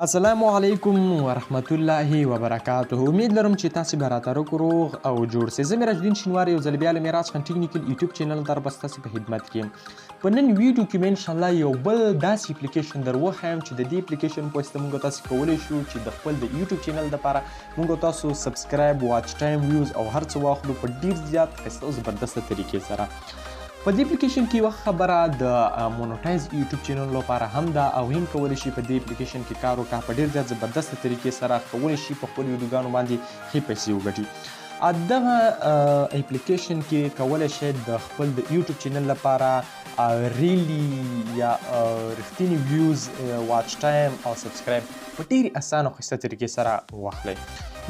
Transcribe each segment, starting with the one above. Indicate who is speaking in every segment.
Speaker 1: السلام علیکم ورحمت الله وبرکاته. امید لرم چې تاسو به راته روغ او جوړ سئ. زه میراج الدین شینواری یو ځل بیا له میراج خان ټیکنیکل یوټیوب چینل در به ستاسو په خدمت کې یم. په نن ویډیو کې مې انشاءالله یو بل داسې اپلیکیشن در وښیم چې د دې اپلیکیشن په واسطه موږ تاسو کولی شو چې د خپل د یوټیوب چینل دپاره موږ تاسو سبسکرایب، واچ ټایم، ویوز او هر څه واخلو په ډیر زیات ښایسته او زبردسته طریقې سره. په دې اپلیکیشن کې یوه خبره د مونوټایز یوټیوب چینل لپاره هم ده او هم کولی شي په دې اپلیکیشن کې کار وکړه په ډیر زیات زبردسته طریقې سره کولی شي په خپلو ویډیوګانو باندې ښې پیسې وګټي. دغه اپلیکیشن کې کولی شئ د خپل د یوټیوب چینل لپاره ریلی یا رښتینی ویوز، واچ ټایم او سبسکرایب په ډېرې اسانه او ښایسته طریقې سره واخلئ.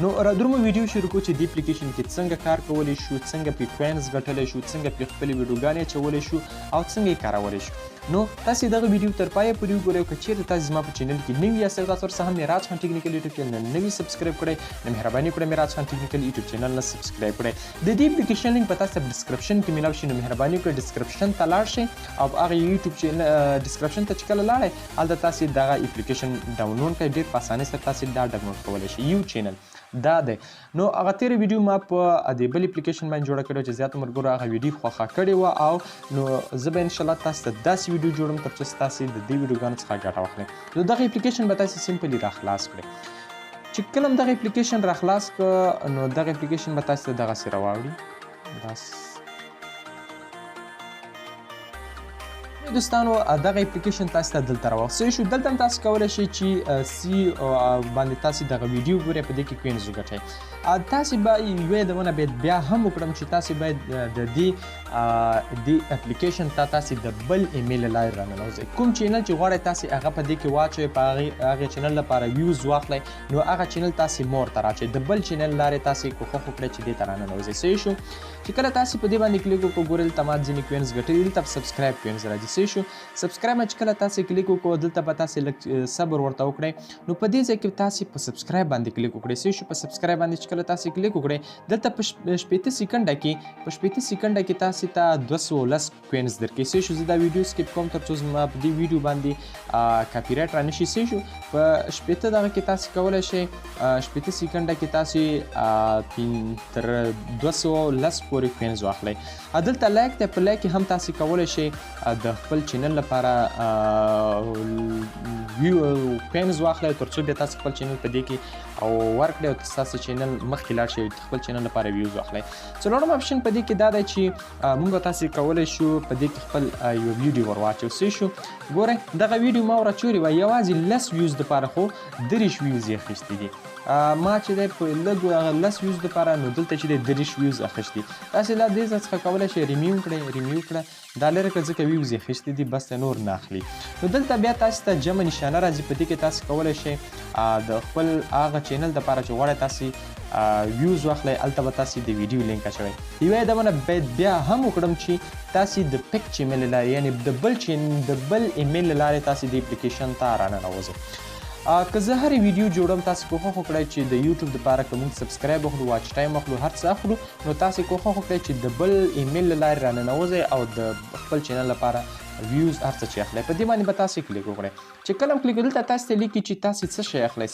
Speaker 1: نو درومه ویډیو شروع کوو چې دې اپلیکیشن کې څنګه کار کولی شو، څنګه پرې کوینز ګټلی شو، څنګه پرې خپلې ویډیوګانې اچولی شو او څنګه یې کارولی شو. نو تاسې دغه ویډیو تر پایه پورې وګورئ او که چیرې تاسې زما په چینل کې نوي یاست، تاسو ورسره هم میراج خان ټیکنیکل یوټیوب چینل نوي سبسکرایب کړئ، نو مهرباني وکړئ میراج خان ټیکنیکل یوټیوب چینل نه سبسکرایب کړئ. د دې اپلیکیشن لینک به تاسو ته ډسکرپشن کې میلاو شي، نو مهرباني وکړئ ډسکرپشن ته لاړ شئ او هغه یوټیوب چینل ډسکرپشن ته چې کله لاړئ هلته تاسې دغه اپلیکیشن ډاونلوډ کړئ. ډېر په اسانۍ سره تاسې دا ډاونلوډ کولی شئ. یو چینل دا دی. نو هغه تېره ویډیو ما په دې بل اپلیکیشن باندې جوړه کړې وه چې زیاتو ملګرو هغه ویډیو خوښه کړې وه او نو زه به انشاءالله تاسو ته داسې ویډیو جوړم تر څو تاسې د دې ویډیوګانو څخه ګټه واخلئ. نو دغه اپلیکیشن به تاسې سمپلي راخلاص کړئ. چې کله هم دغه اپلیکیشن راخلاص کړه نو دغه اپلیکیشن به تاسو ته دغسې راواوړي. دوستانو دغه اپلیکیشن تاسو ته دلته راوستلی شو. دلته هم تاسو کولی شئ چې سی باندې تاسې دغه ویډیو وګورئ، په دې کې کوینز وګټئ. تاسې به یوه یادونه باید بیا هم وکړم چې تاسې باید د دې اپلیکیشن ته تاسې د بل ایمیل له لارې راننوځئ. کوم چینل چې غواړئ تاسې هغه په دې کې واچوئ، په هغې چینل لپاره ویوز واخلئ، نو هغه چینل تاسې مور ته راچئ. د بل چینل لارې تاسې کوښښ وکړئ چې دې ته راننوځئ. صحیح شو. چې کله تاسې په دې باندې کلیک وکړو ګورئ دلته ما ځینې کوینز ګټلي، دلته سبسکرایب کوینز راځي. صحیح شو. سبسکرایب نه چې کله تاسې کلیک وکړو دلته به تاسې لږ صبر ورته وکړئ. نو په دې ځای کې تاسې په سبسکرایب باندې کلیک وکړئ. صحیح شو. په سبسکرایب باندې چې کله تاسې کلیک وکړئ دلته په 15 سیکنډه کې تاسې ته 210 کوینز درکوي. صحیح شو. زه دا ویډیو سکیپ کوم تر څو زما په دې ویډیو باندې کاپي رایټ رانشي. صحیح شو. په 15 دغه کې تاسې کولی شئ 15 سیکنډه کې تاسې تر 210 پورې کوینز واخلئ. دلته لایک دی، په لایک کې هم تاسې کولی شئ د خپل چینل لپاره کوینز واخلئ تر څو بیا تاسې خپل چینل په دې کې ورکړئ او ستاسې چینل مخکې لاړ شي، خپل چینل لپاره ویوز واخلئ. څلورم اپشن په دې کې دا دی چې موږ تاسې کولی شو په دې کې خپل یو ویډیو ور واچو. صحیح شو. ګورئ دغه ویډیو ما ورچورې وه یوازې 10 ویوز دپاره خو 30 ویوز یې اخیستي دي. ما چې دی په لږ هغه 10 ویوز دپاره نو دلته چې دی 30 ویوز اخیستي. تاسې لا دې ځای څخه کولی شئ ریمیو کړئ دا لرې کړه ځکه ویوز یې اخیستي دي، بس نور نه اخلي. نو دلته بیا تاسې ته جمع نشانه راځي، په دې کې تاسې کولی شئ د خپل هغه چینل دپاره چې غواړئ تاسې ویوز واخلئ هلته به تاسې د ویډیو لینک اچوئ. یوه یادونه باید بیا هم وکړم چې تاسې د پک چینل له لارې یعنې د بل ایمیل له لارې تاسې د اپلیکیشن ته راننوځئ. که زه هرې ویډیو جوړم تاسې کوښښ وکړئ چې د یوټیوب دپاره که موږ سبسکرایب واخلو، واچ ټایم واخلو، هر څه اخلو، نو تاسې کوښښ وکړئ چې د بل ایمیل له لارې راننوځئ او د خپل چینل لپاره ویوز هر څه چې اخلئ په دې باندې به تاسې کلیک وکړئ. چې کله هم کلیک دلته تاسې ته لیکي چې تاسې څه شی اخلئ.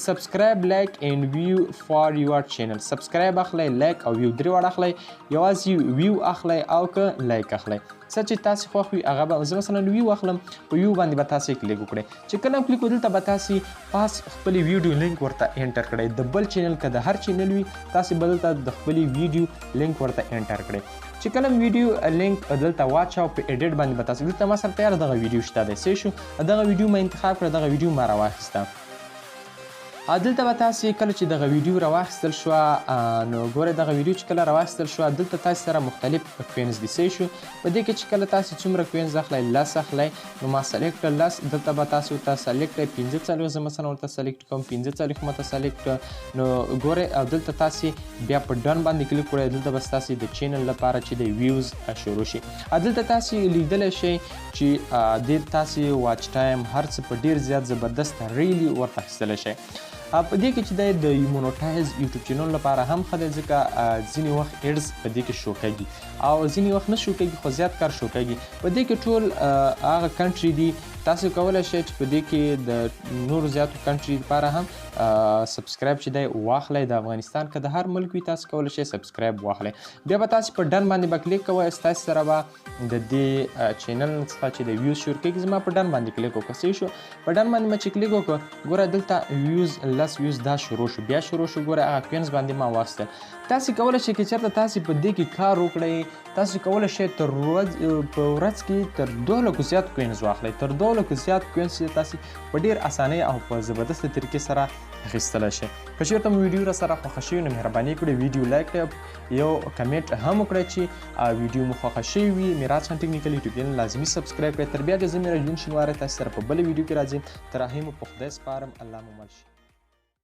Speaker 1: سبسکرایب لایک اینډ ویو فار یور چینل. سبسکرایب اخلئ، لایک او ویو درې واړه اخلئ، یوازې ویو اخلئ او که لایک اخلئ. څه چې تاسې خوښ وي هغه به زه مثلا ویو اخلم، په ویو باندې به تاسې کلیک وکړئ. چې کله هم کلیک دلته به تاسې پاس خپلې ویډیو لینک ورته انټر کړئ. د بل چینل که د هر چینل وي تاسې به دلته د خپلې ویډیو لینک ورته انټر کړئ. چې کله ویډیو لینک دلته واچو په ایډیټ باندې به تاسې دلته ما سره تیار دغه ویډیو شته دی. صحیح شو. دغه ویډیو ما انتخاب کړه، دغه ویډیو ما راواخیسته. دلته به تاسې کله چې دغه ویډیو راواخیستل شوه نو ګورئ دغه ویډیو چې کله راواخیستل شوه دلته تاسې سره مختلف کوینز دي. صحیح شو. په دې کې چې کله تاسې څومره کوینز اخلئ 10 اخلئ نو ما سلیکټ کړل 10. دلته به تاسې ورته سلیکټ کړئ 45 زه مثلا ورته سلیکټ کوم 45 ماته سلیکټ کړه. نو ګورئ او دلته تاسې بیا په ډن باندې کلیک کړئ. دلته به ستاسې د چینل لپاره چې د ویوز شروع شي. دلته تاسې لیدلی شئ چې دې تاسې واچ ټایم هر څه په ډېر زیات زبردست ریلی ورته اخیستلی شئ. په دې کې چې دی د مونوټایز یوټیوب چینل لپاره هم ښه دی ځکه ځینې وخت ایډز په دې کې شو کېږي او ځینې وخت نه شو کېږي خو زیات کار شو کېږي. په دې کې ټول هغه کنټري دي تاسو کولی شئ چې په دې کې د نورو زیاتو کنټري لپاره هم سبسکرایب چې دی واخلئ. د افغانستان که د هر ملک وي تاسو کولی شئ سبسکرایب واخلئ. بیا به تاسو په ډن باندې به کلیک کوئ ستاسو سره به د دې چینل څخه چې د ویوز شروع کېږي. زما په ډن باندې کلیک وکړه صحیح شو. په ډن باندې مې چې کلیک وکړه ګوره دلته ویوز لس ویوز دا شروع شو بیا شروع شو ګوره هغه کوینز باندې ما واخیستل. تاسو کولی شئ که چېرته تاسو په دې کې کار وکړئ تاسو کولی شئ په ورځ کې تر 2 لکو زیات کوینز واخلئ. تر 2 لکو زیات کوینز چې تاسو په ډېر اسانۍ او په زبردسته طریقې سره اخیستلی شئ. که چېرته مو ویډیو را سره خوښه شوې نو مهرباني کړئ ویډیو لایک کړئ یو کمنټ هم وکړئ چې ویډیو مو خوښه شوې وي. میراج خان ټیکنیکل یوټیوب چینل لازمي سبسکرایب کړئ. تر بیا د زه میراج شینواری تاسو سره په بله ویډیو کې راځم. تر هغې مو په خدای سپارم. الله مو مل شي.